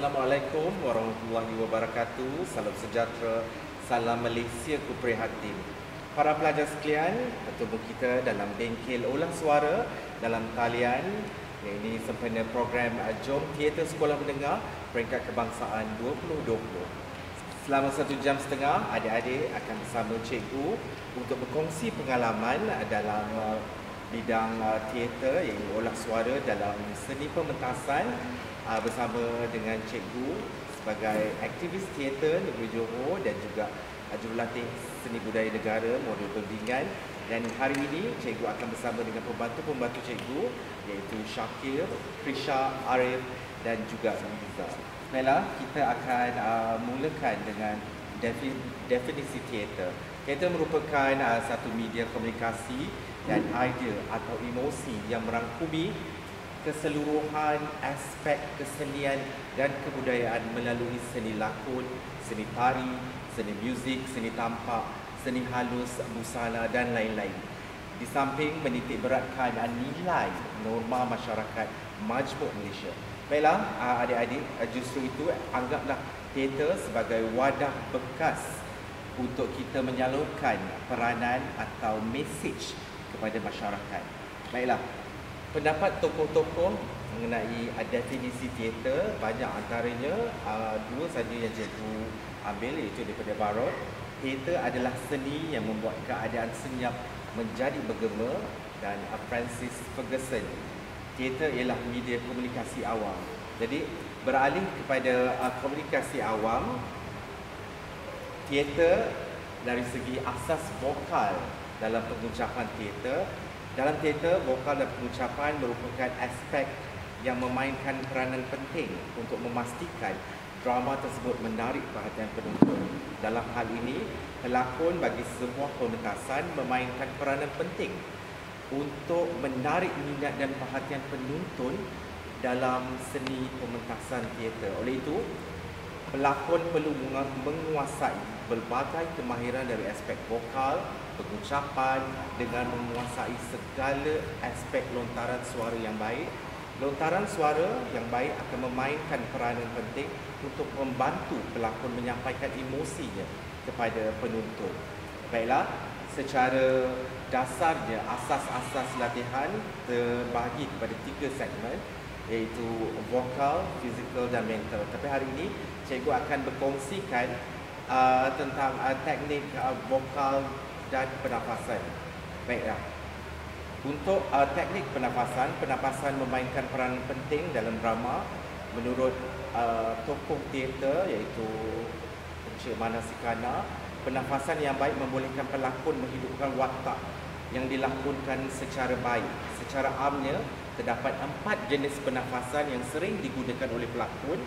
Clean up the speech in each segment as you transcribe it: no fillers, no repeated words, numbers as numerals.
Assalamualaikum warahmatullahi wabarakatuh. Salam sejahtera, salam Malaysia ku prihatin. Para pelajar sekalian, bertemu kita dalam bengkel ulang suara dalam talian ini sempena program Jom Teater Sekolah Mendengar Peringkat Kebangsaan 2020. Selama 1 jam setengah, adik-adik akan bersama cikgu untuk berkongsi pengalaman dalam bidang teater iaitu olah suara dalam seni pementasan bersama dengan cikgu sebagai aktivis teater Negeri Johor dan juga jurulatih seni budaya negara modul bimbingan. Dan hari ini cikgu akan bersama dengan pembantu-pembantu cikgu iaitu Syakir, Prisha, Arif dan juga Liza. Baiklah, kita akan mulakan dengan definisi teater. Teater merupakan satu media komunikasi dan idea atau emosi yang merangkumi keseluruhan aspek kesenian dan kebudayaan melalui seni lakon, seni tari, seni muzik, seni tampak, seni halus, busana dan lain-lain. Di samping menitik beratkan nilai norma masyarakat majmuk Malaysia. Baiklah, adik-adik, justru itu anggaplah teater sebagai wadah bekas untuk kita menyalurkan peranan atau mesej kepada masyarakat. Baiklah, pendapat tokoh-tokoh mengenai definisi teater banyak, antaranya dua saja yang cikgu ambil, iaitu daripada Barot. Teater adalah seni yang membuat keadaan senyap menjadi bergema, dan Francis Ferguson, teater ialah media komunikasi awam. Jadi beralih kepada komunikasi awam, teater dari segi asas vokal dalam pengucapan teater. Dalam teater, vokal dan pengucapan merupakan aspek yang memainkan peranan penting untuk memastikan drama tersebut menarik perhatian penonton. Dalam hal ini, pelakon bagi sebuah pementasan memainkan peranan penting untuk menarik minat dan perhatian penonton dalam seni pementasan teater. Oleh itu, pelakon perlu menguasai berbagai kemahiran dari aspek vokal, pengucapan dengan menguasai segala aspek lontaran suara yang baik. Lontaran suara yang baik akan memainkan peranan penting untuk membantu pelakon menyampaikan emosinya kepada penonton. Baiklah, secara dasarnya asas-asas latihan terbahagi kepada 3 segmen, iaitu vokal, fizikal dan mental. Tapi hari ini cikgu akan berkongsikan tentang teknik vokal dan pernafasan. Baiklah, untuk teknik pernafasan memainkan peranan penting dalam drama. Menurut tokoh teater iaitu Encik Manasikana, pernafasan yang baik membolehkan pelakon menghidupkan watak yang dilakonkan secara baik. Secara amnya, terdapat 4 jenis pernafasan yang sering digunakan oleh pelakon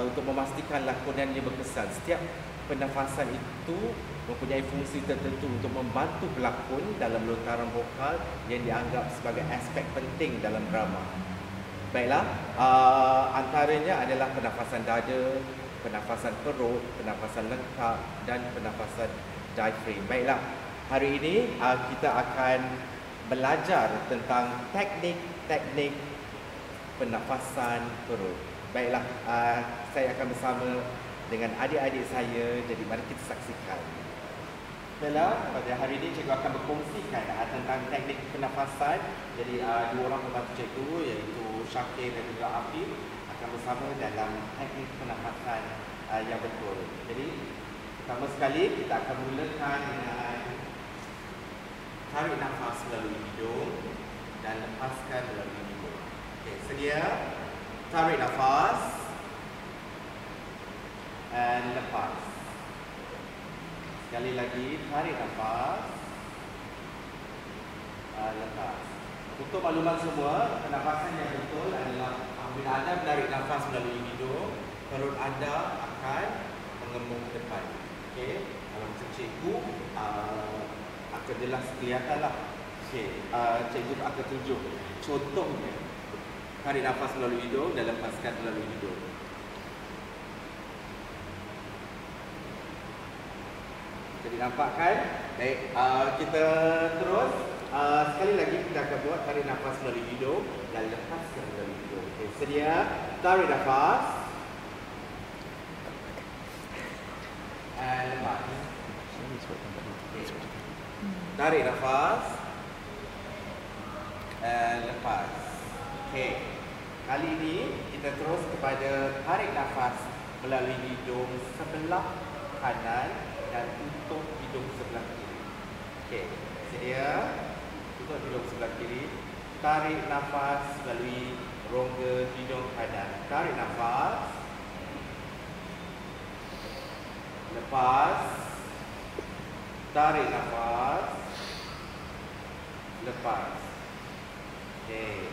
untuk memastikan lakonannya berkesan. Setiap pernafasan itu mempunyai fungsi tertentu untuk membantu pelakon dalam lontaran vokal yang dianggap sebagai aspek penting dalam drama. Baiklah, antaranya adalah pernafasan dada, pernafasan perut, pernafasan lengkap dan pernafasan diaphragm. Baiklah, hari ini kita akan belajar tentang teknik pernafasan perut. Baiklah, saya akan bersama dengan adik-adik saya, jadi mari kita saksikan. Baiklah, pada hari ini cikgu akan berkongsikan tentang teknik pernafasan. Jadi dua orang pembantu cikgu iaitu Syakir dan juga Afif akan bersama dalam teknik pernafasan yang betul. Jadi pertama sekali kita akan mulakan dengan tarik nafas melalui hidung dan lepaskan melalui hidung. Okey, sedia? Tarik nafas dan lepas. Sekali lagi, tarik nafas, lepas. Untuk makluman semua, pernafasan yang betul adalah bila anda menarik nafas melalui hidung, perut anda akan mengembung ke depan. Okey, kalau macam cikgu akan jelas kelihatanlah. Okey, cikgu akan tunjuk contohnya. Tarik nafas melalui hidung dan lepaskan melalui hidung. Jadi nampak kan? Baik, kita terus. Sekali lagi kita akan buat tarik nafas melalui hidung dan lepaskan melalui hidung. Okay, sedia? Tarik nafas Tarik nafas. And lepas. Okey. Kali ini kita terus kepada tarik nafas melalui hidung sebelah kanan dan tutup hidung sebelah kiri. Okey. Sedia? Tutup hidung sebelah kiri. Tarik nafas melalui rongga hidung kanan. Tarik nafas. Lepas. Tarik nafas. Lepas. Okey.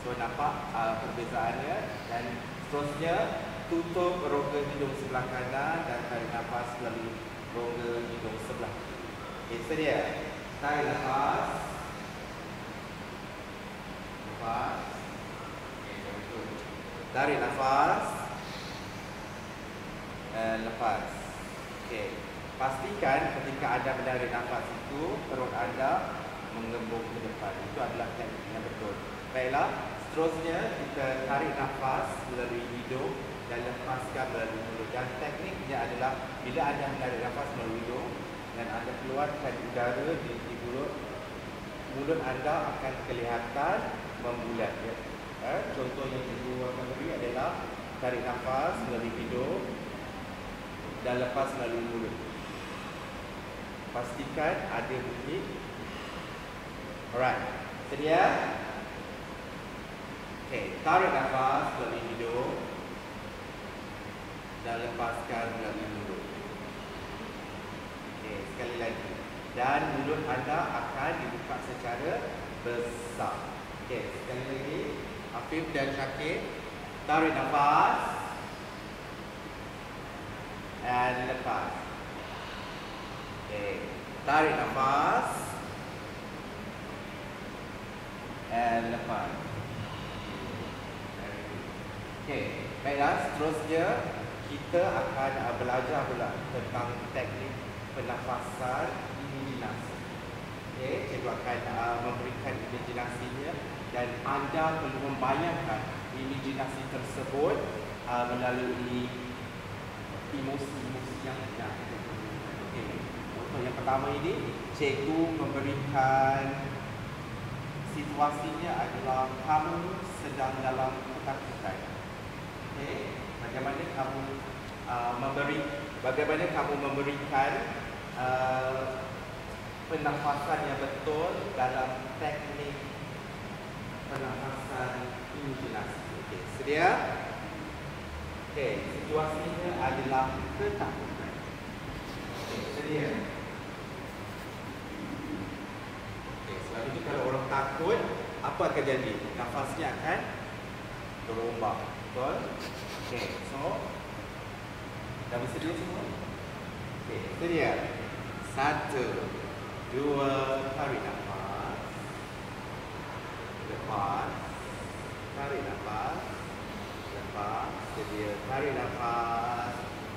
So nampak perbezaannya, dan seterusnya tutup rongga hidung sebelah kanan dan tarik nafas melalui rongga hidung sebelah kiri. Okey, sedia. Tarik nafas. Lepas. Okey, betul. Tarik nafas. Dan lepas. Okey. Pastikan ketika anda menarik nafas itu, perut anda mengembung ke depan. Itu adalah teknik yang betul. Baiklah, seterusnya kita tarik nafas melalui hidung dan lepaskan melalui mulut. Dan tekniknya adalah bila anda menarik nafas melalui hidung dan anda keluarkan udara di mulut, mulut anda akan kelihatan membulat. Ya. Contoh yang kedua akan beri adalah tarik nafas melalui hidung dan lepas melalui mulut. Pastikan ada bunyi. Alright, sedia? Okey, tarik nafas melalui hidung dan lepaskan melalui mulut. Okey, sekali lagi. Dan mulut anda akan dibuka secara besar. Okey, sekali lagi. Afif dan Syakir, tarik nafas dan lepas. Okey, tarik nafas dan lepas. Okey, baiklah, seterusnya kita akan belajar pula tentang teknik pernafasan imajinasi. Okey, cikgu akan memberikan imajinasinya dan anda perlu membayangkan imajinasi tersebut melalui emosi-emosi yang ada. Okey, untuk yang pertama ini, cikgu memberikan situasinya adalah kamu sedang dalam ketakutan. Okey, bagaimana kamu memberikan pernafasan yang betul dalam teknik pernafasan imajinasi. Okey, sedia? Okey, situasinya adalah ketakutan. Okey, sedia? Jadi kalau orang takut, apa akan jadi? Nafasnya akan terombang. Betul? Okey, so dah bersedia semua? Okey, sedia. 1, 2, tarik nafas. Lepas. Tarik nafas. Lepas. Sedia. Tarik nafas.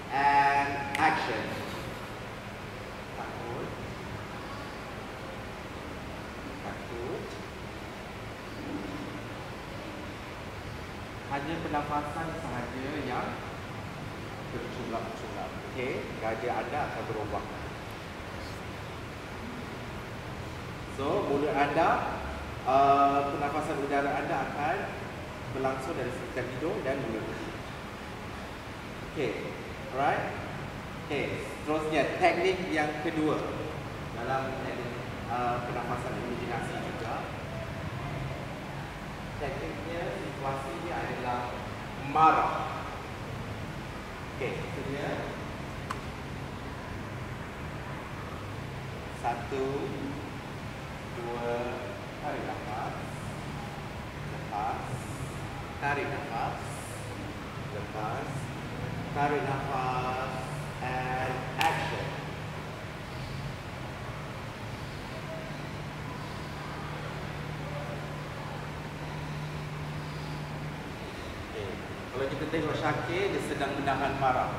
And action. Takut. Hanya pernafasan sahaja yang berculap-culap. Okey, gajah anda akan berubah. So, mulut anda, pernafasan udara anda akan berlangsung dari sekitar hidung dan mulut. Okey, alright. Okey, seterusnya teknik yang kedua dalam teknik pernafasan imajinasi juga. Tekniknya, situasinya adalah marah. Okey, seterusnya 1, 2, tarik nafas. Lepas. Tarik nafas. Lepas. Tarik nafas. And action. Kalau kita tengok Syakir, dia sedang menahan marah.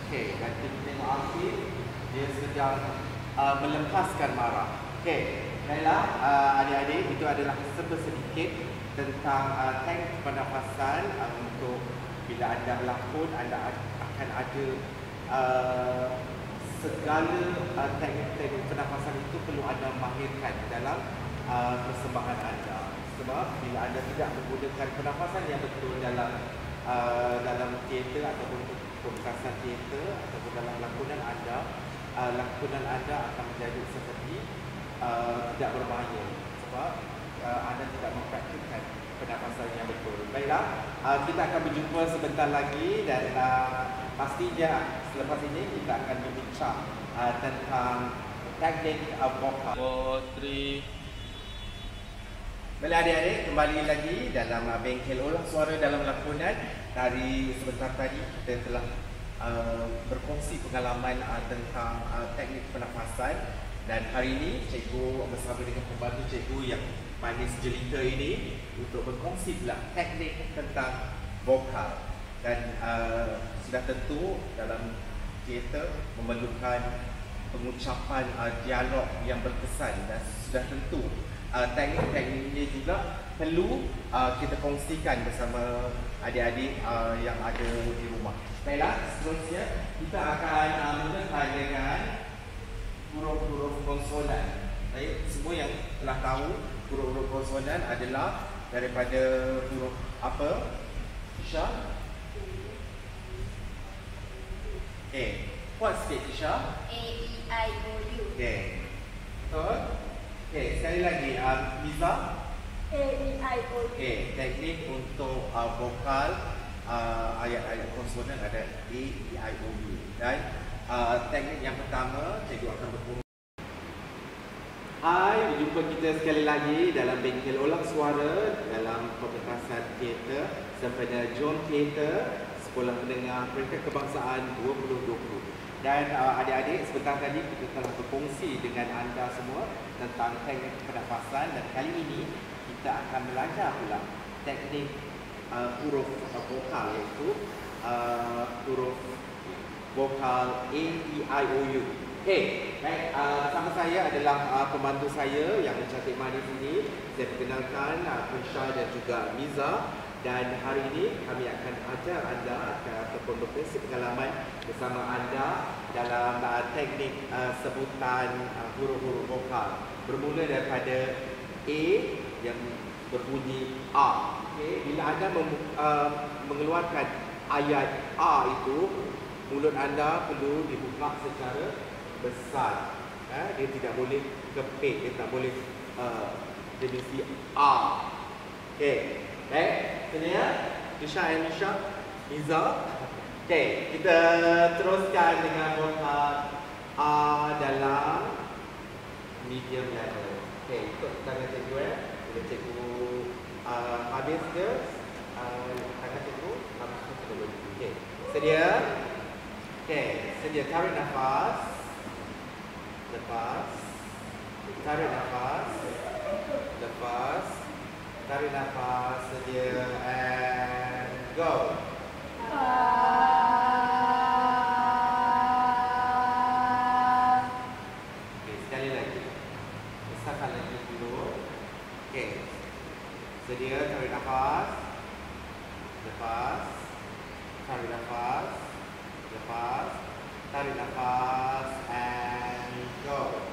Okey, dan kita tengok Afif, dia sedang melepaskan marah. Okey, baiklah adik-adik, itu adalah sedikit tentang teknik pernafasan untuk bila anda berlakon, anda akan ada segala teknik pernafasan itu perlu anda mahirkan dalam persembahan anda. Sebab bila anda tidak menggunakan pernafasan yang betul dalam teater ataupun pementasan teater ataupun dalam lakonan anda akan menjadi seperti tidak berbahaya sebab anda tidak mempraktikkan pernafasan yang betul. Baiklah, kita akan berjumpa sebentar lagi dan pastinya selepas ini kita akan berbincang tentang teknik vokal. 4, 3. Baiklah adik-adik, kembali lagi dalam bengkel olah suara dalam lakonan. Dari sebentar tadi kita telah berkongsi pengalaman tentang teknik pernafasan, dan hari ini cikgu bersama dengan pembantu cikgu yang manis jelita ini untuk berkongsi pula teknik tentang vokal. Dan sudah tentu dalam teater memerlukan pengucapan dialog yang berkesan, dan sudah tentu teknik-teknik ini juga perlu kita kongsikan bersama adik-adik yang ada di rumah. Baiklah, seterusnya kita akan mulakan dengan huruf-huruf konsonan. Baik, semua yang telah tahu huruf-huruf konsonan adalah daripada huruf apa? Tisha? Kuat sikit Tisha. A, E, I, O, U. Okay. Betul? Okay, sekali lagi Miza. A, E, I, O, U. Okay, teknik untuk vokal ayat-ayat konsonan ada A, E, I, O, U. Dan teknik yang pertama cikgu akan berkongsi. Hai, berjumpa kita sekali lagi dalam bengkel olah suara dalam pementasan teater sempena John Theatre Sekolah Menengah Peringkat Kebangsaan 2020. Dan adik-adik, sebentar tadi kita telah berkongsi dengan anda semua tentang teknik pernafasan, dan kali ini kita akan belajar pula teknik huruf vokal, iaitu huruf vokal A, E, I, O, U. Okay, baik, sama saya adalah pembantu saya yang cantik manis ini. Saya perkenalkan Prisha dan juga Miza. Dan hari ini kami akan ajar anda ataupun berkongsi pengalaman bersama anda dalam teknik sebutan huruf-huruf vokal. Bermula daripada A yang berbunyi A. Okay. Bila anda mengeluarkan ayat A itu, mulut anda perlu dibuka secara besar. Dia tidak boleh kepit, dia tak boleh dia mesti A. Okay. Baik, sebenarnya Tisha and Miza. Okay, kita teruskan dengan vokal A dalam medium level. Okay, ikut tangan cikgu bila cikgu habis ke tangan cikgu habis tu kita boleh. Okay, sedia. Okay, sedia, tarik nafas. Lepas. Tarik nafas. Lepas. Tarik nafas, sedia, and go. Okay, sekali lagi. Besarkan lagi dulu. Okay, sedia, tarik nafas. Lepas. Tarik nafas. Lepas. Tarik nafas, and go.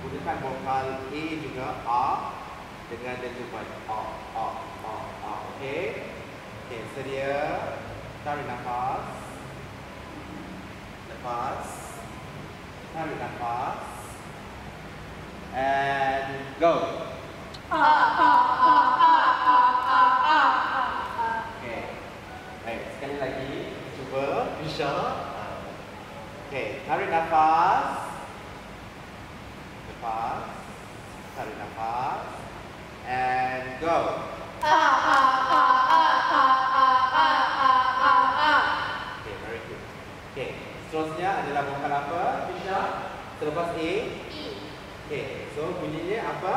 Gunakan vokal A juga A dengan dentuman A. Okey. Okey, sedia. Tarik nafas. Lepas. Tarik nafas. And go. Okey. Baik, sekali lagi cuba Prisha. Okey, tarik nafas. Lepas, tarik nafas, and go. Okay, very good. Okay, seterusnya adalah vokal apa, Tisha? Selepas A? E. Okay, so bunyinya apa?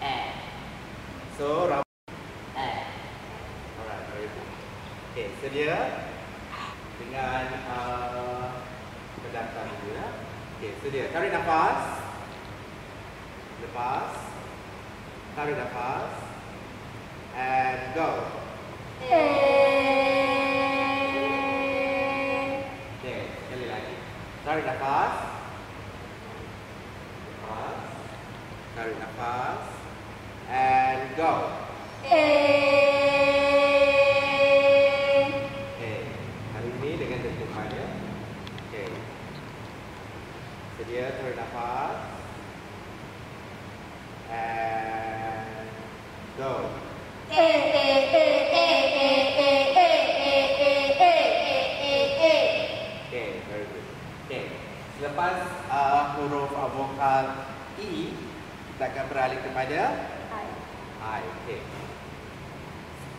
E. So, alright, very good. Okay, sedia? Dengan pendatang dulu ya. Okey, sedia. Tarik nafas. Lepas. Tarik nafas. And go. Okey, sekali lagi. Tarik nafas. Lepas. Tarik nafas. And go. Okey, hari ini dengan dentumannya. Okey. Sedia, tarik nafas. And go. Okay, very good. Okay, selepas huruf vokal E, kita akan beralih kepada I. Okay.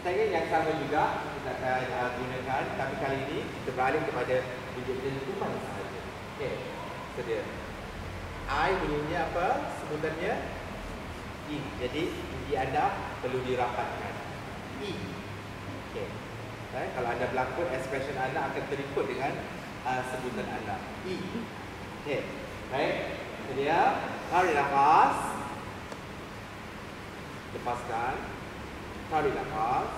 Saya yang sama juga kita akan gunakan, tapi kali ini kita beralih kepada bunyi dentuman sahaja. Okay, sedia. I bunyinya apa? Sebutannya E. Jadi gigi anda perlu dirapatkan. E. Okay. Kalau anda berlakon, expression anda akan terikut dengan sebutan anda. E. Okay. Baik. Sedia. Tarik nafas. Lepaskan. Tarik nafas.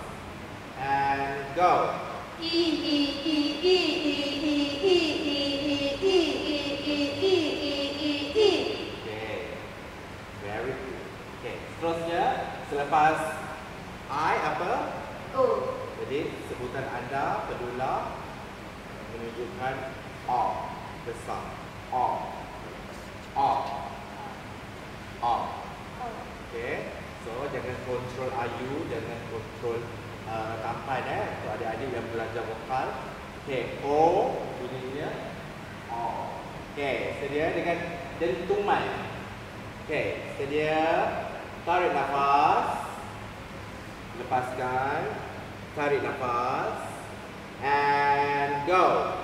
And go. Very good. Okay. Seterusnya, selepas I apa? O. Jadi sebutan anda perlulah menunjukkan O besar. O. O. O. Okay. So jangan kontrol ayu, jangan kontrol tampan untuk adik-adik yang belajar vokal. Okay. O bunyinya O. Okay. Sedia dengan dentuman. Okay. Sedia. Tarik nafas. Lepaskan. Tarik nafas. And go.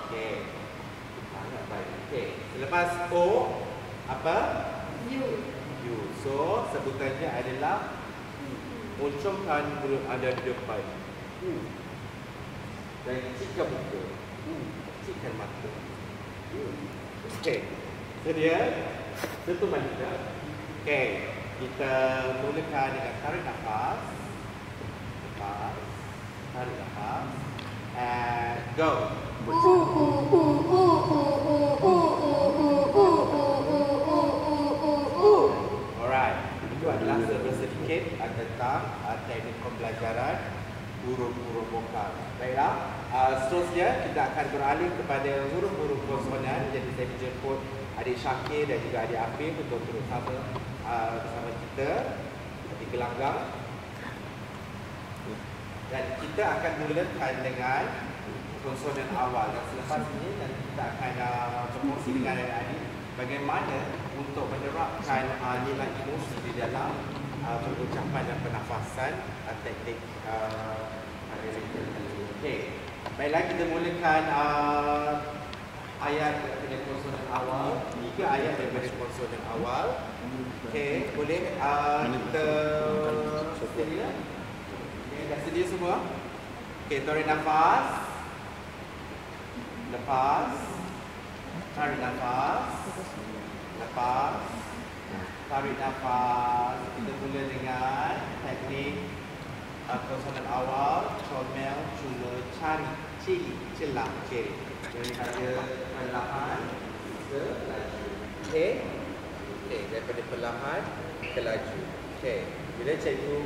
Okay. Sangat baik. Okay. Selepas O, apa? U. U. So, sebutannya adalah Uncapkan mulut anda di depan. Dan cikkan muka. Cikkan mata. Okay. Sedia? Dentuman juga. Okay. Kita mulakan dengan tarik nafas. Lepas. Tarik nafas. And go. Alright. Itu adalah sedikit tentang teknik pembelajaran huruf-huruf vokal. Baiklah. Seterusnya kita akan beralih kepada huruf-huruf konsonan. Jadi saya menjemput adik Syakir dan juga adik Afif untuk turut sama bersama kita di gelanggang. Dan kita akan mulakan dengan konsonan awal. Dan selepas ini kita akan berkongsi dengan adik-adik bagaimana untuk menerapkan nilai emosi di dalam pengucapan dan pernafasan teknik okay. Baiklah, kita mulakan ayat daripada konsonan awal. 3 ayat daripada konsonan awal. Okay, boleh kita sedia? Okay, dah sedia semua? Okay, tarik nafas. Lepas. Tarik nafas. Lepas. Tarik nafas. Kita mula dengan teknik konsonan awal. Comel, cuma, cari, cili, celah, ciri. Jadi ada perlahan ke laju. Okay. Okay, daripada perlahan ke laju. Okay. Bila cikgu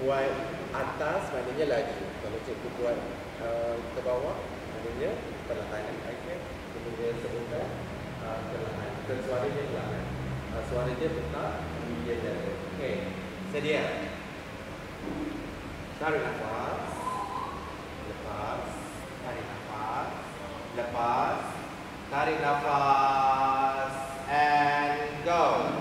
buat atas, maknanya laju. Kalau cikgu buat ke bawah, maknanya perlahan. Okay. Kemudian sebentar perlahan. Suaranya perlahan. Suaranya tetap dia jaga. Okay. Sedia. Tarik nafas. Lepas. Tarik nafas. Lepas. Tarik nafas. And go.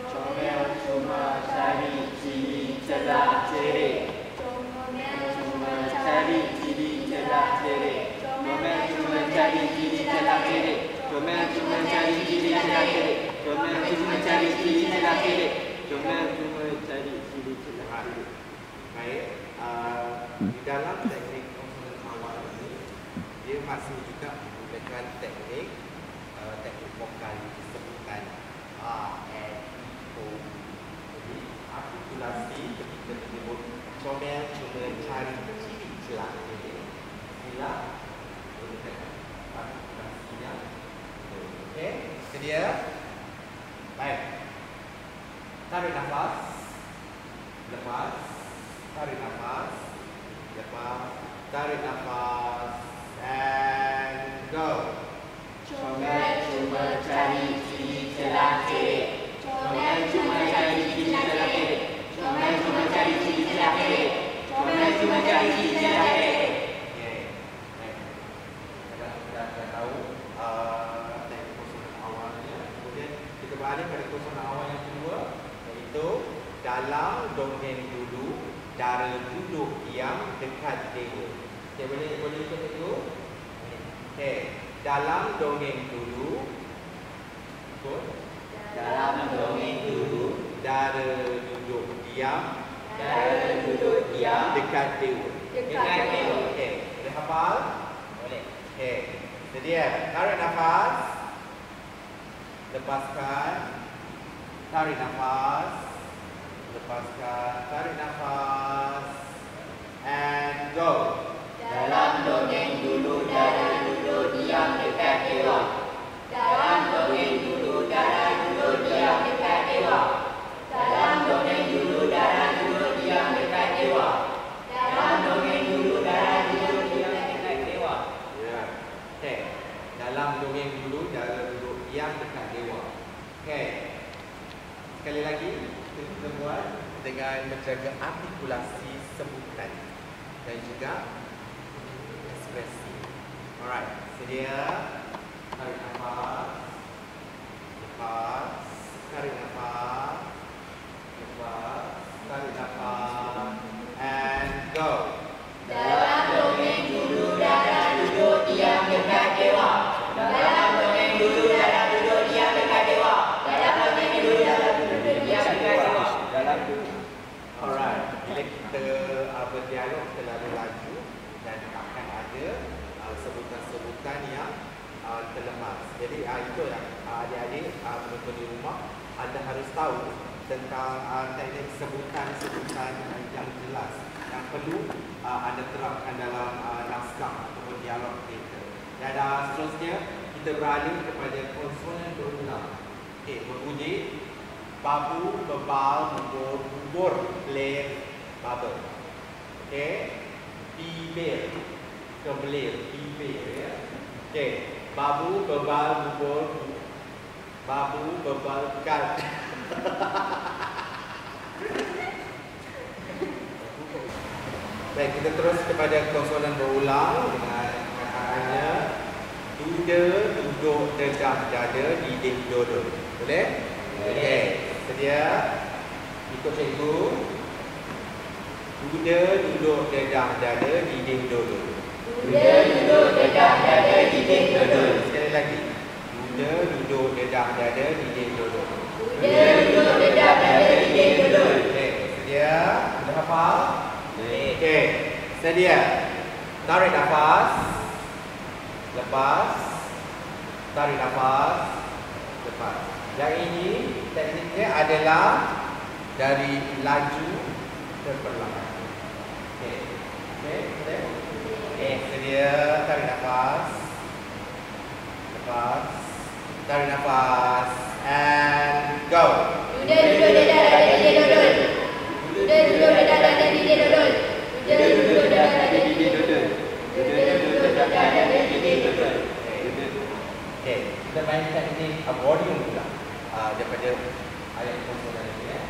Comel cuma cari cili celah ciri. Comel cuma cari cili celah ciri. Comel cuma cari cili celah ciri. Comel cuma cari cili celah ciri. Comel cuma cari cili celah ciri. Comel cuma cari cili celah ciri. Baik. Di dalam teknik konsonan dia masih juga menggunakan teknik vokal sebutan A, E, I, O. Jadi artikulasi ketika menyebut comel cuma cari ciri celah. Inilah artikulasinya. Okey, sedia? Baik. Tarik nafas. Lepas. Tarik nafas. Lepas. Tarik nafas. And go. Comel cuma cari ciri celah ciri. Comel cuma cari ciri celah ciri. Comel cuma cari ciri celah ciri. Comel cuma cari ciri celah ciri. Okey. Baik. Kita dah tahu teknik konsonan awalnya. Kemudian kita beralih pada konsonan awal yang kedua, iaitu dalam dongeng dulu, dara duduk diam dekat dewa. Okey, boleh ikut itu? Okey. Dalam dongeng dulu, ikut. Dalam dongeng dulu, Dara duduk diam dara duduk diam dekat dewa. dekat dewa. Okey, boleh hafal? Boleh. Okey, sedia. Tarik nafas. Lepaskan. Tarik nafas. Lepaskan. Tarik nafas. And go. Dalam dongeng dulu dara duduk diam dekat dewa. Dalam dongeng dulu dara duduk diam dekat dewa. Dalam dongeng dulu dara duduk diam dekat dewa. Dalam dongeng dulu dara duduk diam dekat dewa. Ya. Okey. Dalam dongeng dulu, dara duduk diam dekat dewa. Okey. Sekali lagi, kita buat dengan menjaga artikulasi sebutan dan juga ekspresi. Alright, sedia. Tarik nafas. Lepas. Tarik nafas. Lepas. Tarik nafas. And go. Dalam dongeng dulu dara duduk diam dekat dewa. Dalam dongeng dulu dara duduk diam dekat dewa. Dalam dongeng dulu dara duduk diam dekat dewa. Alright, bila kita berdialog terlalu laju dan akan ada sebutan-sebutan yang terlemas. Jadi itu yang adik-adik penonton di rumah anda harus tahu tentang teknik sebutan-sebutan yang jelas yang perlu anda terapkan dalam naskah atau dialog kita. Dan seterusnya kita beralih kepada konsonan berulang. Okey, berbunyi babu, bebal, bubur, bubur, belir, bubble. Okey, bibir, kebelir, bibir ya. Okey, babu, bebal, bubur, babu, bebal, gal. Baik, kita terus kepada konsonan berulang dengan kataannya duda, duduk, dedah, dada, diding, dodol. Boleh? Okey, sedia? Ikut cikgu. Duda, duduk, dedah, dada, diding, dodol. Duda duduk dedah dada diding dodol. Sekali lagi. Duda, duduk, dedah, dada, diding, dodol. Duda duduk dedah dada diding dodol. Okey, sedia? Sudah hafal? Boleh. Okey, sedia. Tarik nafas. Lepas. Tarik nafas. Lepas. Yang ini tekniknya adalah dari laju ke perlahan. Okey. Okey, boleh? Okey, sedia. Tarik nafas. Lepas. Tarik nafas. And go. Duda duduk dedah dada diding dodol. Duda duduk dedah dada diding dodol. Duda duduk dedah dada diding dodol. Duda duduk dedah dada diding dodol. Okey, kita mainkan ini volume pula daripada ayat konsonan ini ya.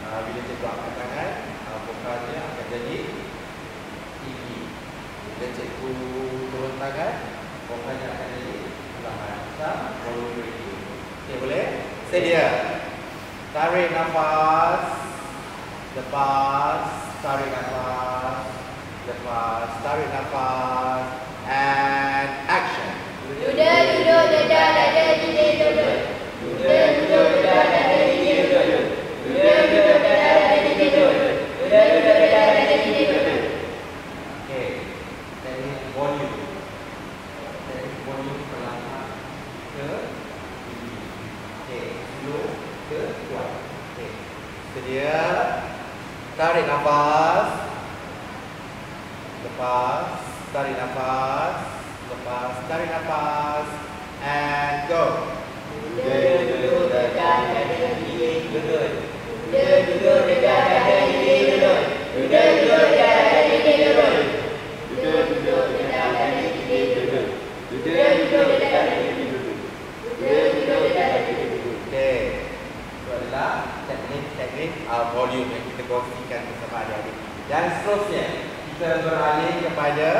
Bila cikgu angkat tangan, vokalnya akan jadi tinggi. Bila cikgu turun tangan, vokalnya akan jadi perlahan. Volume radio. Okey, boleh? Sedia. Tarik nafas. Lepas. Tarik nafas. Lepas. Tarik nafas. And action. Duda duduk dedah dada diding dodol. Duda duduk dedah dada diding dodol. Duda duduk dedah dada diding dodol. Duda duduk dedah dada diding dodol. Okey. Teknik volume. nafas. Lepas, tarik nafas. Lepas, tarik nafas. And go. Duduk dekat dada gigi lurus. Duduk dekat dada gigi lurus. Duduk dekat dada gigi lurus. Duduk dekat dada gigi lurus. Duduk dekat dada gigi lurus. Duduk dekat dada gigi lurus. Okey. Itu adalah teknik volume yang kita kongsikan bersama adik-adik. Dan seterusnya, kita beralih kepada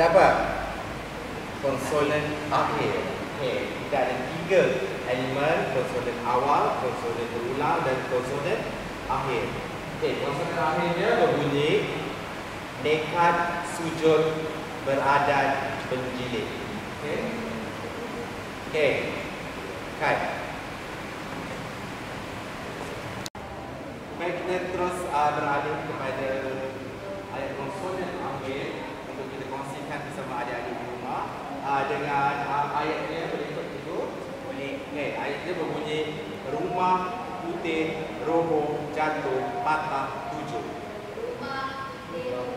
apa? Konsonan akhir. Okey, kita ada 3 elemen: konsonan awal, konsonan berulang dan konsonan akhir. Okey, konsonan akhirnya berbunyi nekat, sujud, beradat, menjilid. Okey. Okey. Kan. Baik, kita terus beralih kepada ayat konsonan akhir untuk kita kongsikan bersama adik-adik di rumah. Dengan ayatnya berikut itu. Boleh. Okey, ayatnya berbunyi rumah putih roboh jatuh patah 7. Rumah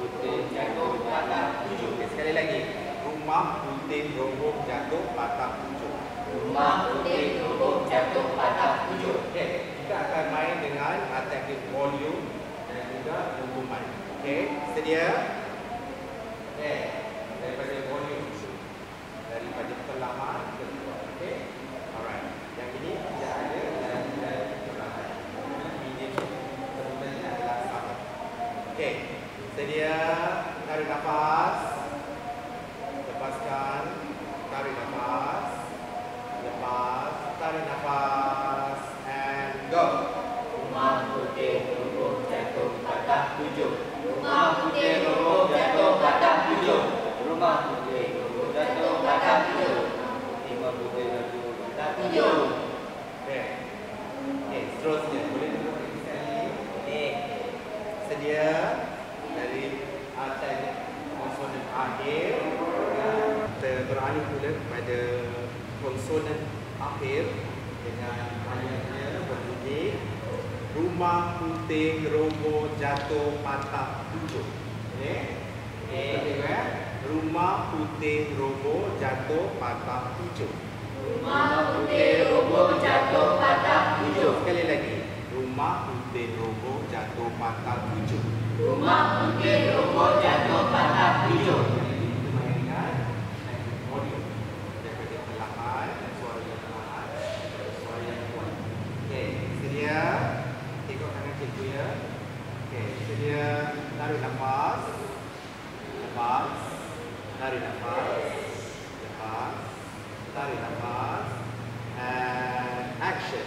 putih jatuh patah 7. Okey, sekali lagi. Rumah putih roboh jatuh patah 7. Rumah putih roboh jatuh patah 7. Okey, kita akan main dengan teknik volume dan juga hukuman. Okey, sedia? Okey, daripada volume. Daripada perlahan ke kuat. Okey? Alright. Yang ini tidak ada dan tidak perlahan. Ini sebenarnya adalah sama. Okey. Sedia? Tarik nafas. Lepaskan. Tarik nafas. Lepas. Tarik nafas. And go. Rumah putih roboh jatuh patah 7. Rumah putih roboh jatuh patah 7. Rumah putih roboh jatuh patah 7. Rumah putih jatuh patah 7. Okey. Okey, seterusnya. Boleh duduk lagi sekali? Okey. Sedia? Dari teknik konsonan akhir. Kita beralih pula kepada konsonan akhir dengan ayatnya berbunyi rumah putih roboh jatuh patah 7. Okey? Okey. Rumah putih roboh jatuh patah 7. Rumah putih roboh jatuh patah 7. Sekali lagi. Rumah putih roboh jatuh patah 7. Rumah putih roboh jatuh patah 7. Kita mainkan teknik volume daripada perlahan dan suara yang perlahan dan suara yang kuat. Okey, sedia? Tengok kanan cikgu ya. Okey, sedia? Tarik nafas. Lepas. Tarik nafas. Lepas. Tarik nafas. And action.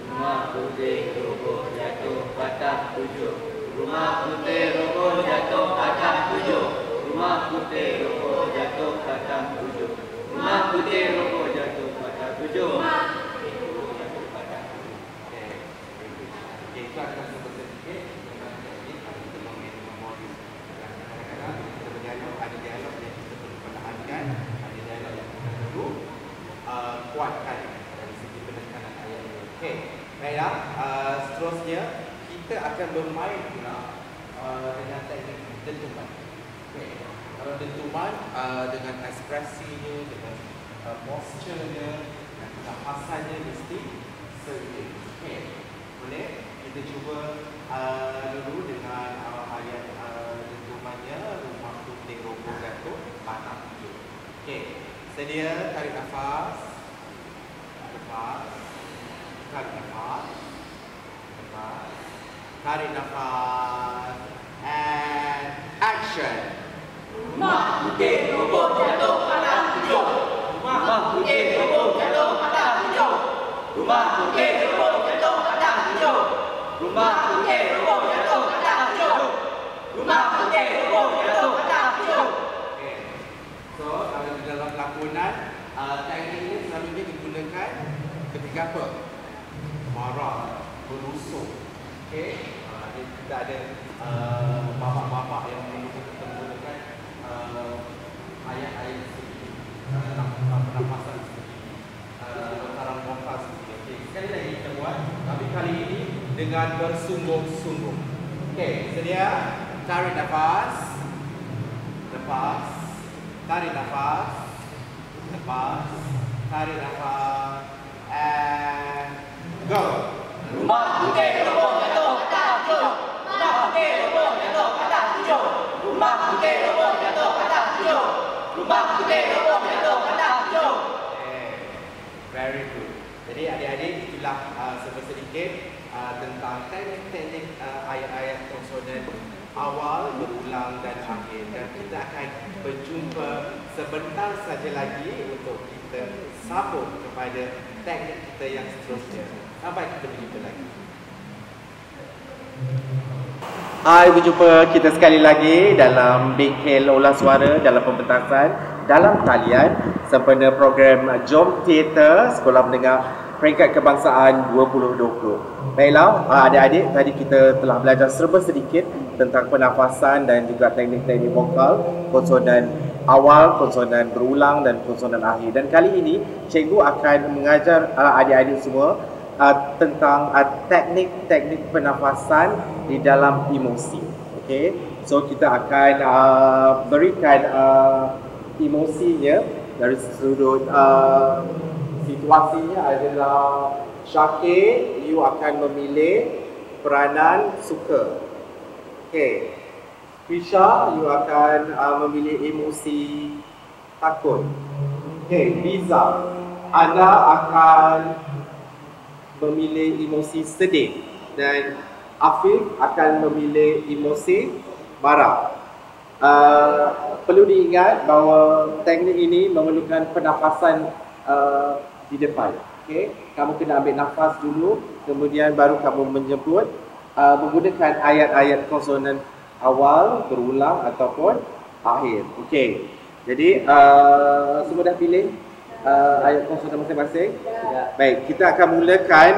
Rumah putih roboh jatuh patah 7. Rumah putih roboh jatuh patah 7. Rumah putih roboh jatuh patah 7. Rumah putih roboh jatuh patah 7. Okey. Okey, itu adalah seperti sikit tentang teknik kita bermain dengan volume. Dan kadang-kadang kita berdialog, ada dialog yang kita perlu pertahankan, ada dialog yang kita perlu kuatkan dari segi penekanan ayat ini. Okey, baiklah. Seterusnya kita akan bermain pula dengan teknik dentuman. Okey, kalau dentuman dengan ekspresinya, dengan posturenya dan kehasiannya mesti seiring. Okey, boleh kita cuba dulu dengan ayat dentumannya rumah putih roboh jatuh patah 7. Okey, sedia? Tarik nafas. Lepas. Tarik nafas. Lepas. Tarik nafas. And action. Rumah putih roboh jatuh patah 7. Rumah putih roboh jatuh patah 7. Rumah putih roboh jatuh patah 7. Rumah putih roboh jatuh patah 7. Rumah putih roboh jatuh patah 7. Okay. So, kalau di dalam lakonan, teknik ini selalunya digunakan ketika apa? Marah, berusung. Okay. Kita ada bapak-bapak yang menggunakan ayat-ayat seperti pernafasan seperti lontaran nafas seperti. Okay. Sekali lagi kita buat, tapi kali ini dengan bersungguh-sungguh. Okey, sedia? Tarik nafas. Lepas. Tarik nafas. Lepas. Tarik nafas. And go. Rumah putih roboh jatuh patah tujuh. Rumah putih roboh jatuh patah tujuh. Rumah putih roboh jatuh patah tujuh. Rumah putih roboh jatuh patah tujuh. Very good. Jadi adik-adik itulah sedikit tentang teknik-teknik ayat-ayat konsonan awal, berulang dan akhir. Dan kita akan berjumpa sebentar saja lagi untuk kita sambung kepada teknik kita yang seterusnya. Sampai kita berjumpa lagi. Hai, berjumpa kita sekali lagi dalam bingkil olah suara dalam pembentasan dalam talian sempena program Jom Teater Sekolah Menengah Peringkat Kebangsaan 2020. Baiklah, adik-adik, tadi kita telah belajar serba sedikit tentang pernafasan dan juga teknik-teknik vokal, konsonan awal, konsonan berulang dan konsonan akhir. Dan kali ini cikgu akan mengajar adik-adik semua tentang teknik-teknik pernafasan di dalam emosi. Okey, so kita akan berikan emosinya dari sudut situasinya adalah Syakir, you akan memilih peranan suka. Okey, Krisha, you akan memilih emosi takut. Okey, Liza, anda akan memilih emosi sedih dan Afif akan memilih emosi marah. Perlu diingat bahawa teknik ini memerlukan pernafasan di depan. Okay? Kamu kena ambil nafas dulu, kemudian baru kamu menyebut menggunakan ayat-ayat konsonan awal, berulang ataupun akhir. Okey. Jadi semua dah pilih ayat konsonan masing-masing? Ya. Baik, kita akan mulakan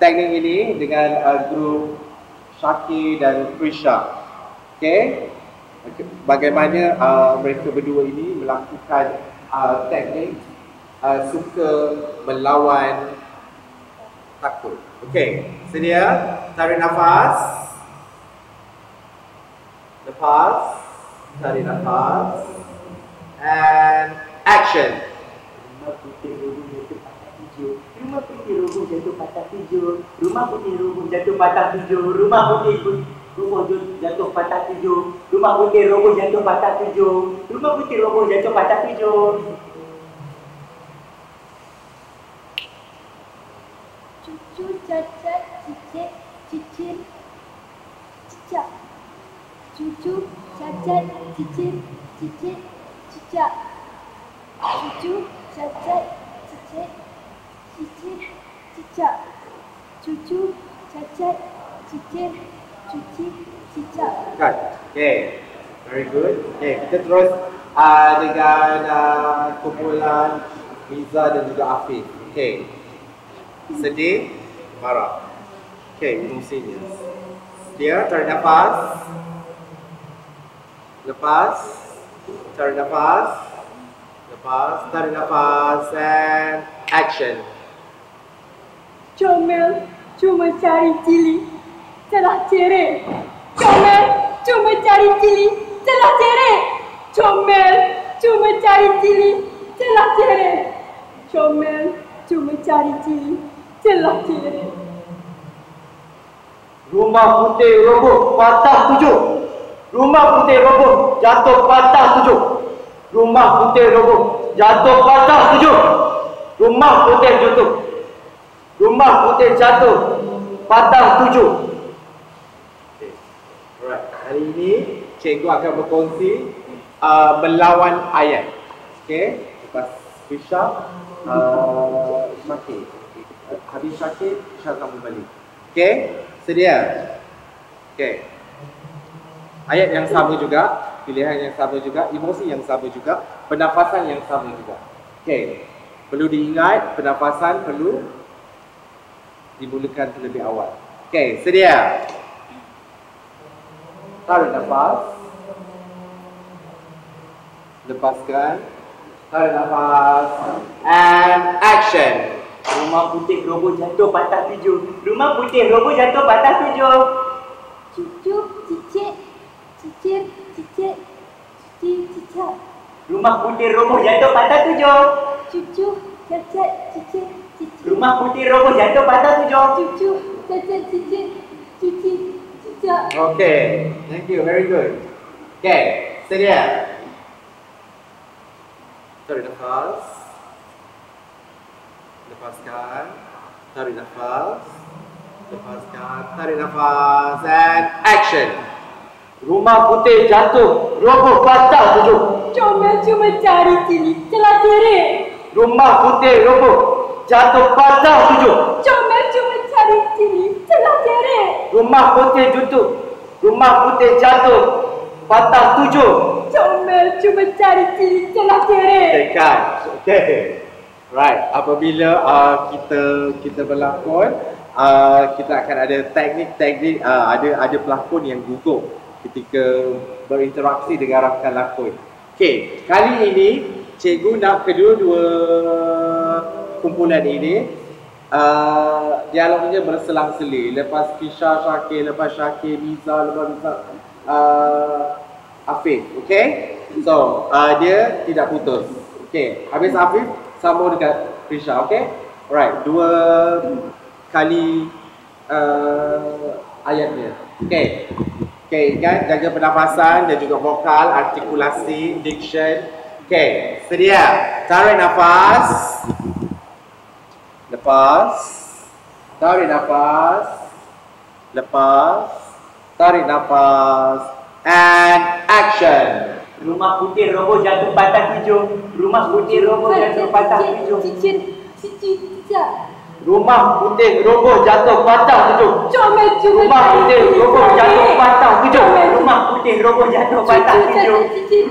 teknik ini dengan grup Syakir dan Krisha. Okey. Bagaimana mereka berdua ini melakukan teknik suka melawan takut. Okey, sedia? Tarik nafas. Lepas. Tarik nafas. And action. Rumah putih roboh jatuh patah tujuh. Rumah putih roboh jatuh patah tujuh. Rumah putih roboh jatuh patah tujuh. Rumah putih roboh jatuh patah tujuh. Rumah putih roboh jatuh patah tujuh. Rumah putih roboh jatuh patah tujuh. Cucu cacat cicit cicit cicak. Cucu cacat cicit cicit cicak. Cucu cacat cicit cicit cicak. Cucu cacat cicit cicit cicak. Cut. Okay, very good. Okay, kita terus dengan kumpulan Liza dan juga Afif. Okay, sedih, marah. Okay, emosinya. Dia tarik nafas. Lepas, tarik nafas. Lepas, tarik nafas. And action. Comel cuma cari cili, telah cerai. Comel cuma cari cili, telah cerai. Comel cuma cari cili, telah cerai. Comel cuma cari cili, telah cerai. Rumah putih roboh patah tujuh. Rumah putih roboh jatuh patah tujuh. Rumah putih roboh jatuh patah tujuh. Rumah putih jatuh. Rumah putih jatuh patah tujuh. Okay. Alright. Hari ini cikgu akan berkongsi melawan ayat. Okay. Lepas Krisha, Syakir. Habis Syakir, Syakir akan berbalik. Okay. Sedia? Okay. Ayat yang sama juga, pilihan yang sama juga, emosi yang sama juga, pernafasan yang sama juga. Okay. Perlu diingat, pernafasan perlu dimulakan terlebih awal. Okay, sedia? Tarik nafas. Lepaskan. Tarik nafas. And action. Rumah putih roboh jatuh patah tujuh. Rumah putih roboh jatuh patah tujuh. Cucu, cicit, cicir, cicit, cici, cicak. Rumah putih roboh jatuh patah tujuh. Cucu, cicit, cicit, cicit. Rumah putih roboh jatuh patah tujuh. Cucu, cicit, cicit, cici, cicak. Okay, thank you, very good. Okay, sedia. Tarik nafas. Lepaskan. Tarik nafas. Lepaskan. Tarik nafas. And action. Rumah putih jatuh roboh patah tujuh. Comel cuma cari cili, celah cerik. Rumah putih roboh jatuh patah tujuh. Comel cuma cari cili, celah cerik. Rumah putih jutuk. Rumah putih jatuh patah tujuh. Comel cuma cari cili, celah cerik. Tekan. Okay. Right. Apabila kita berlakon, kita akan ada teknik-teknik, ada pelakon yang gugup ketika berinteraksi dengan rakan lakon. Okay. Kali ini cikgu nak kedua-dua kumpulan ini dialognya berselang-seli. Lepas Kisha, Syakir, lepas Syakir, Miza, lepas Miza, Afif. Okay. So, dia tidak putus. Okay. Habis Afif, sambung dekat Kisha. Okay. Alright. Dua kali ayatnya. Okay. Okay, ingat jaga pernafasan dan juga vokal, artikulasi, diction. Okay, sedia. Tarik nafas. Lepas. Tarik nafas. Lepas. Tarik nafas. And action. Rumah putih roboh jatuh patah tujuh. Rumah putih roboh jatuh patah tujuh. Cicit, cici, cicak. Rumah putih roboh jatuh patah tujuh. Comel cuma Rumah cari putih cili, roboh celah jatuh cerik. patah tujuh. Rumah putih roboh jatuh patah tujuh.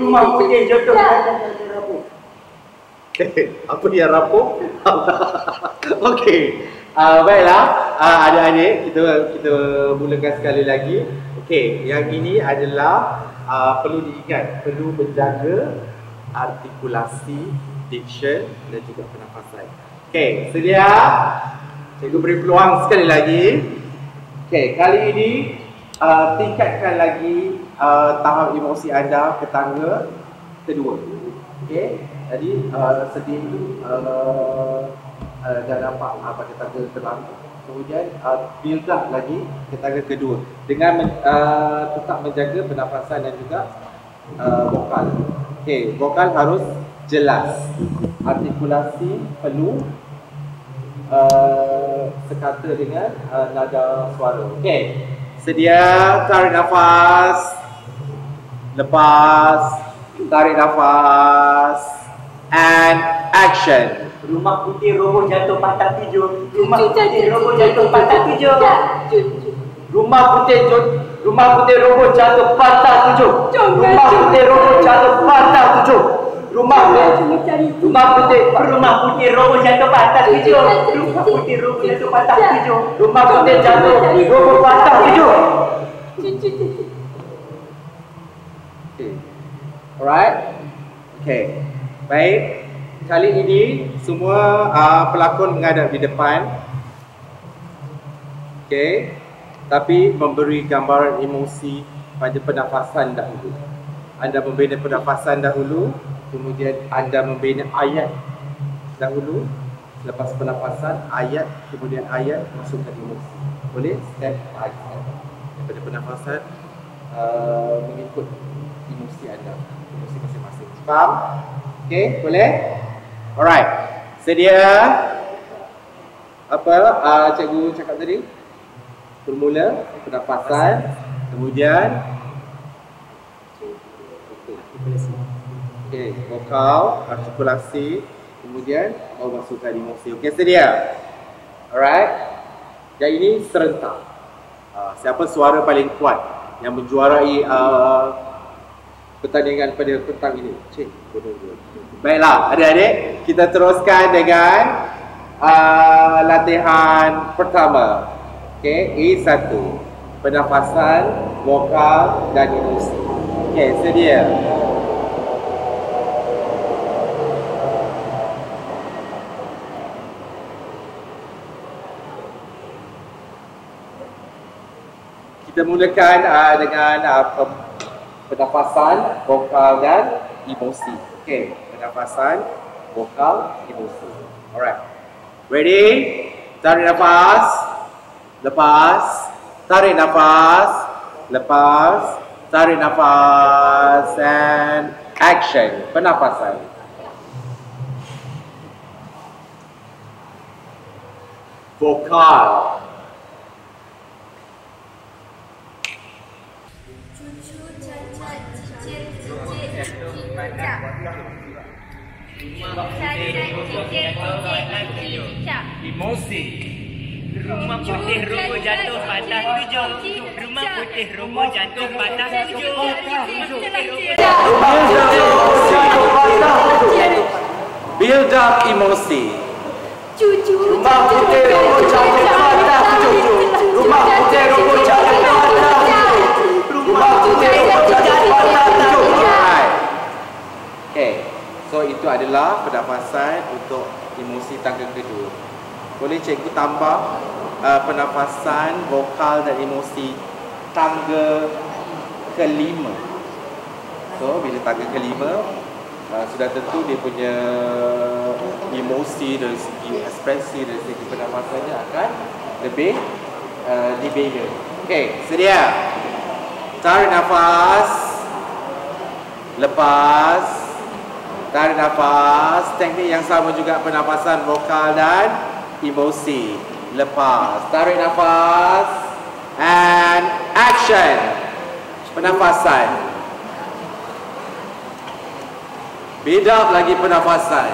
Rumah putih jatuh patah tujuh. Apa yang rapuh? Okey. Baiklah, adik-adik, kita mulakan sekali lagi. Okey, yang ini adalah perlu diingat, perlu menjaga artikulasi, diction dan juga pernafasan. Okey, sedia? Cikgu beri peluang sekali lagi. Okey, kali ini tingkatkan lagi tahap emosi anda ke tangga kedua. Okey, jadi sedih tu dah nampak pada tangga terlalu. Kemudian build up lagi ke tangga kedua dengan tetap menjaga pernafasan dan juga vokal. Okey, vokal harus jelas. Artikulasi perlu sekata dengan nada suara. Okey. Sedia, tarik nafas. Lepas, tarik nafas. And action. Rumah putih roboh jatuh patah tujuh. Rumah Cucu, putih cucu, roboh cucu, jatuh patah cucu, tujuh. cucu. Rumah putih roboh jatuh patah tujuh. Rumah putih roboh jatuh patah tujuh. Rumah putih roboh jatuh patah tujuh. Rumah putih roboh jatuh patah tujuh. Rumah putih jatuh roboh patah tujuh. Cucu, cucu. Okay. Alright. Okay. Baik. Kali ini semua pelakon menghadap di depan. Okay. Tapi memberi gambaran emosi pada pernafasan dahulu. Anda membina pernafasan dahulu, kemudian anda membina ayat dahulu, lepas pernafasan ayat, kemudian ayat masukkan emosi. Boleh? Step by step. Daripada pernafasan mengikut emosi anda, emosi masing-masing. Faham? Okay, boleh? Alright. Sedia? Apa cikgu cakap tadi? Bermula pernafasan, kemudian vokal, artikulasi, kemudian masukkan emosi. Okey, sedia? Alright. Dan ini serentak. Siapa suara paling kuat yang menjuarai pertandingan pada petang ini? Cik, bodoh. Baiklah, adik-adik, kita teruskan dengan latihan pertama. Okey, A1. Pernafasan, vokal dan emosi. Okey, sedia? Kita mulakan dengan pernafasan, vokal dan emosi. Okey, pernafasan, vokal, emosi. Alright. Ready? Tarik nafas. Lepas. Tarik nafas. Lepas. Tarik nafas. And action. Pernafasan. Vokal. Cucu cacat cicit cicit cicak. Cacat cicit cicit cicak. Emosi. Rumah putih roboh jatuh patah 7. Rumah putih roboh jatuh patah 7. Build up emosi. Cucu Rumah putih roboh jatuh patah 7. Rumah putih roboh jatuh patah 7. Rumah putih roboh jatuh patah 7. Alright. Okay. So itu adalah pernafasan untuk emosi tangga kedua. Boleh cikgu tambah pernafasan vokal dan emosi tangga kelima. So bila tangga kelima sudah tentu dia punya emosi dari segi ekspresi, dari segi pernafasannya akan lebih dibeza. Okey, sedia. Tarik nafas. Lepas. Tarik nafas. Teknik yang sama juga pernafasan vokal dan emosi. Lepas. Tarik nafas. And action. Pernafasan. Build up lagi pernafasan.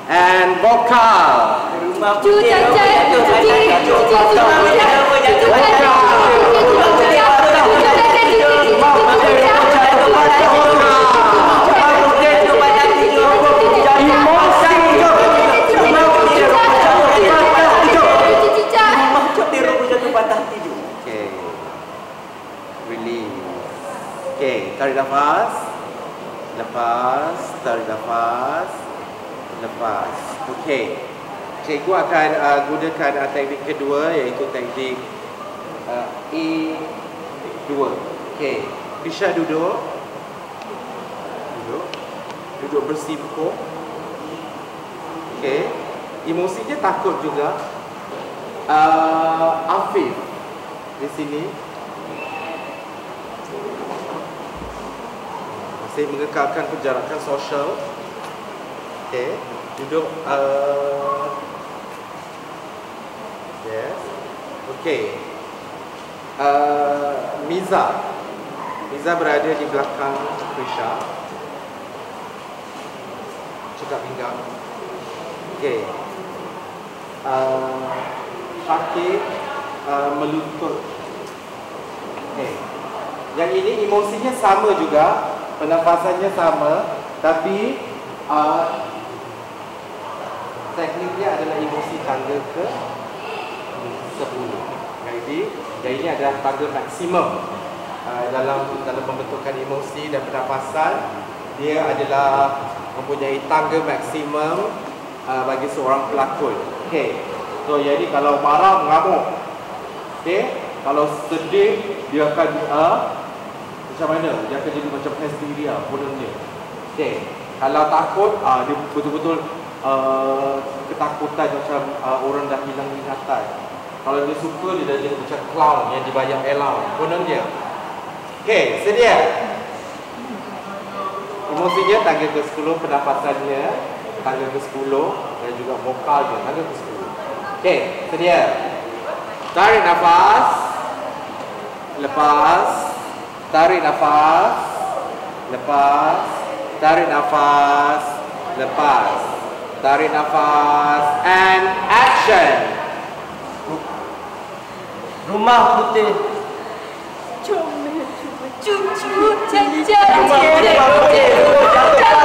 And vokal. Rumah Cucu putih roboh cacat jatuh patah 7. Rumah putih roboh jatuh patah 7. Okay. Release. Okay, tarik nafas. Lepas, tarik nafas. Lepas. Okay. Cikgu akan gunakan teknik kedua, iaitu teknik A2. Okay. Krisha duduk. Duduk bersih buku. Okay. Emosinya takut juga. Afif di sini masih mengekalkan penjarakan sosial. Okay. Duduk. Yes. Okay. Miza berada di belakang Krisha. Cekap pinggang. Okay. Syakir melutut. Okay. Yang ini emosinya sama juga, pernafasannya sama, tapi tekniknya adalah emosi tangga ke 10. Jadi ini adalah tangga maksimum dalam pembentukan emosi dan pernafasan. Dia adalah mempunyai tangga maksimum bagi seorang pelakon. Okay. So jadi kalau marah mengamuk. Okay. Kalau sedih dia akan macam mana? Dia akan jadi macam hysteria kononnya. Okay. Kalau takut dia betul-betul ketakutan macam orang dah hilang ingatan. Kalau dia suka dia dah jadi macam clown yang dibayang elang konon dia. Okay, sedia. Emosinya tangga ke-10, pernafasannya tangga ke-10 dan juga vokalnya tangga ke-10. Okay, sedia. Tarik nafas. Lepas. Tarik nafas. Lepas. Tarik nafas. Lepas. Tarik nafas. And action. Rumah putih. Comel cuma cucu cacat Rumah putih cicit. roboh jatuh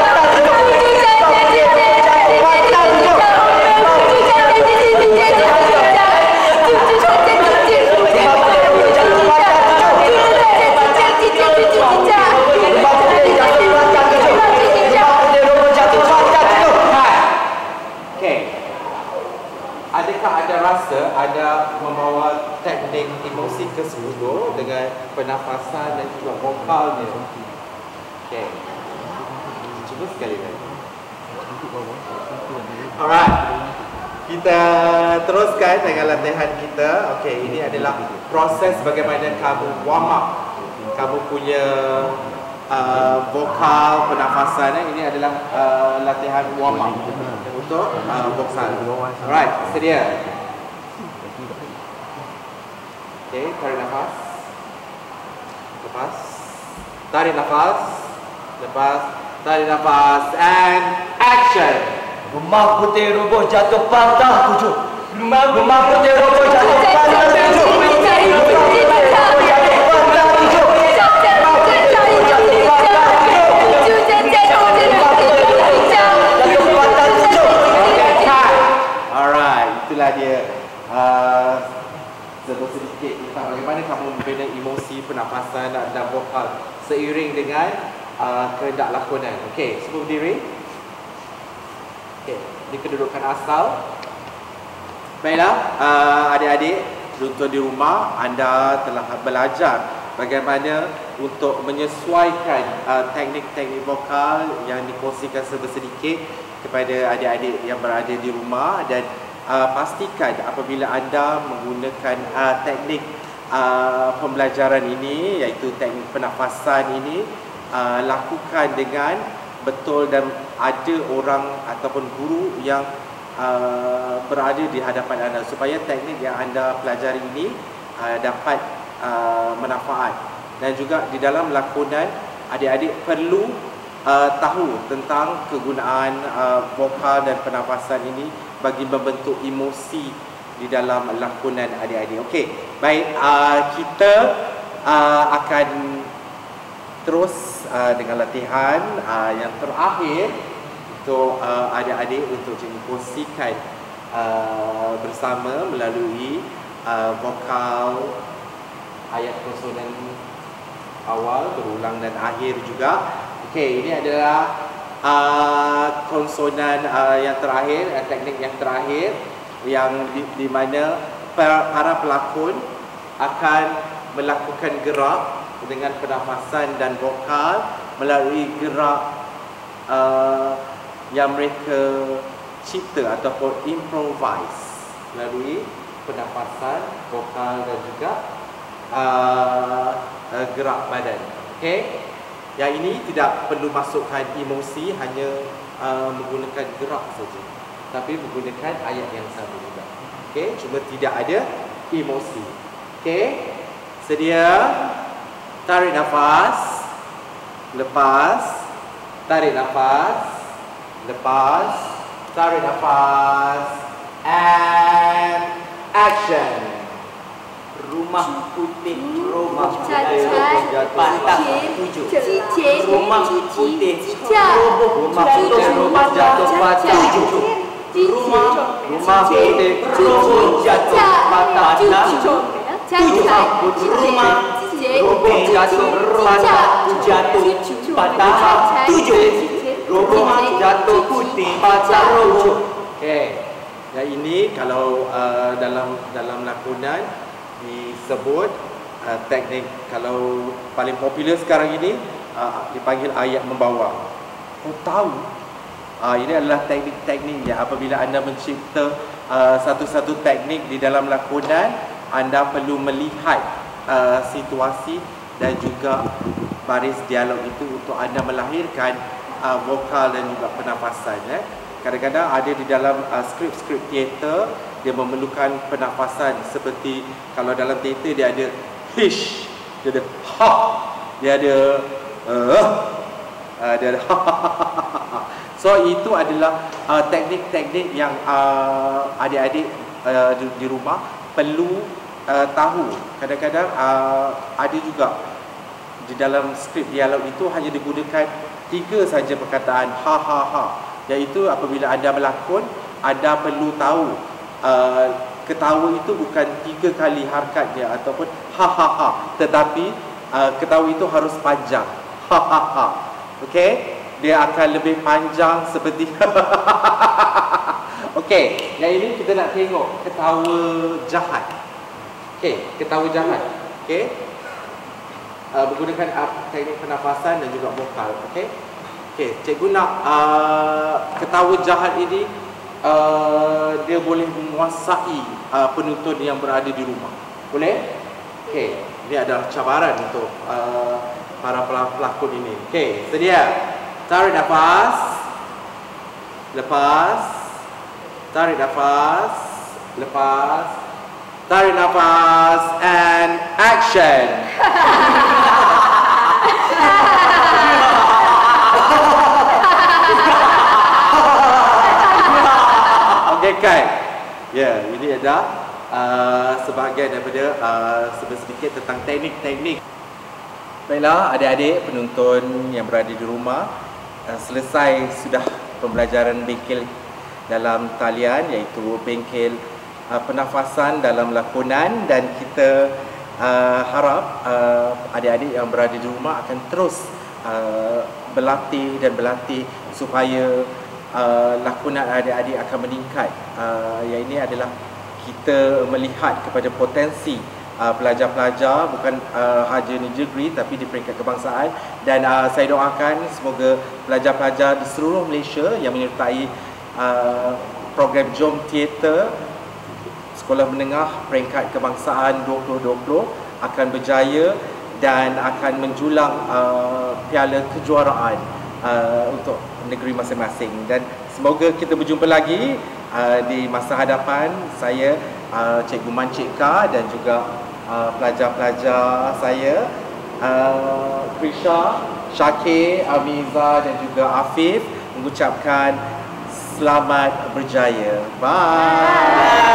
patah 7. Cucu cacat cicit. Adakah ada rasa ada membawa emosi tersebut dengan pernafasan dan juga vokalnya. Okey. Cuba sekali lagi. Alright. Kita teruskan dengan latihan kita. Okey, ini adalah proses bagaimana kamu warm up. Kamu punya vokal, pernafasan. Ini adalah latihan warm up untuk vokal. Alright, sedia. Okey, tarik nafas. Lepas. Tarik nafas. Lepas. Tarik nafas. And action. Rumah putih roboh jatuh patah 7. Rumah putih roboh jatuh patah 7. Alright, itulah dia. Sedikit tentang bagaimana kamu membina emosi, pernafasan dan vokal seiring dengan kehendak lakonan. Okey, semua berdiri. Okey, di kedudukan asal. Baiklah, adik-adik, untuk di rumah anda telah belajar bagaimana untuk menyesuaikan teknik-teknik vokal yang dikongsikan sedikit kepada adik-adik yang berada di rumah, dan pastikan apabila anda menggunakan teknik pembelajaran ini, iaitu teknik pernafasan ini, lakukan dengan betul dan ada orang ataupun guru yang berada di hadapan anda supaya teknik yang anda pelajari ini dapat manfaat. Dan juga di dalam lakonan, adik-adik perlu tahu tentang kegunaan vokal dan pernafasan ini bagi membentuk emosi di dalam lakonan adik-adik. Okey, baik, kita akan terus dengan latihan yang terakhir untuk adik-adik untuk dikongsikan bersama melalui vokal ayat konsonan awal, berulang dan akhir juga. Okey, ini adalah konsonan yang terakhir, teknik yang terakhir, yang di mana para pelakon akan melakukan gerak dengan pernafasan dan vokal melalui gerak yang mereka cipta ataupun improvise melalui pernafasan, vokal dan juga gerak badan. Okey, yang ini tidak perlu masukkan emosi, hanya menggunakan gerak saja, tapi menggunakan ayat yang sama juga. Okey, cuma tidak ada emosi. Okey, sedia. Tarik nafas. Lepas. Tarik nafas. Lepas. Tarik nafas. And action. Rumah putih roboh Cacat, patah cicit, 7. cicit, Rumah putih cicak, rumah putih roboh jatuh patah 7. Rumah putih roboh jatuh patah 7. Rumah roboh jatuh patah 7. Rumah jatuh putih patah roboh. Okey. Yang ini kalau dalam lakonan disebut teknik, kalau paling popular sekarang ini dipanggil ayat membawa. Kau tahu, ini adalah teknik-teknik yang apabila anda mencipta satu-satu teknik di dalam lakonan, anda perlu melihat situasi dan juga baris dialog itu untuk anda melahirkan vokal dan juga pernafasan. Kadang-kadang ada di dalam skrip-skrip teater, dia memerlukan pernafasan, seperti kalau dalam teater dia ada hish, dia ada ha, dia ada dia ada so itu adalah teknik-teknik yang adik-adik di rumah perlu tahu. Kadang-kadang ada juga di dalam skrip dialog itu hanya digunakan 3 saja perkataan ha ha ha, iaitu apabila anda berlakon, anda perlu tahu ketawa itu bukan 3 kali harkatnya ataupun ha ha ha, tetapi ketawa itu harus panjang, ha ha ha. Okey, dia akan lebih panjang seperti Okey, yang ini kita nak tengok ketawa jahat. Okey, ketawa jahat. Okey. Menggunakan teknik pernafasan dan juga vokal. Okey. Okey, cikgu nak ketawa jahat ini dia boleh menguasai penonton yang berada di rumah. Boleh? Okey, ini adalah cabaran untuk para pelakon ini. Okey, sedia. Tarik nafas. Lepas. Tarik nafas. Lepas. Tarik nafas and action. Okey, kan? Ya, ini ada sebahagian daripada sedikit tentang teknik-teknik. Baiklah, adik-adik penonton yang berada di rumah, selesai sudah pembelajaran bengkel dalam talian, iaitu bengkel pernafasan dalam lakonan, dan kita harap adik-adik yang berada di rumah akan terus berlatih dan berlatih supaya lakonan adik-adik akan meningkat. Yang ini adalah kita melihat kepada potensi pelajar-pelajar bukan sahaja negeri tapi di peringkat kebangsaan, dan saya doakan semoga pelajar-pelajar di seluruh Malaysia yang menyertai program Jom Teater Sekolah Menengah Peringkat Kebangsaan 2020 akan berjaya dan akan menjulang piala kejuaraan untuk negeri masing-masing, dan semoga kita berjumpa lagi di masa hadapan. Saya Cikgu Mancik K dan juga pelajar-pelajar saya Krisha, Syakir, Amiza dan juga Afif mengucapkan selamat berjaya. Bye.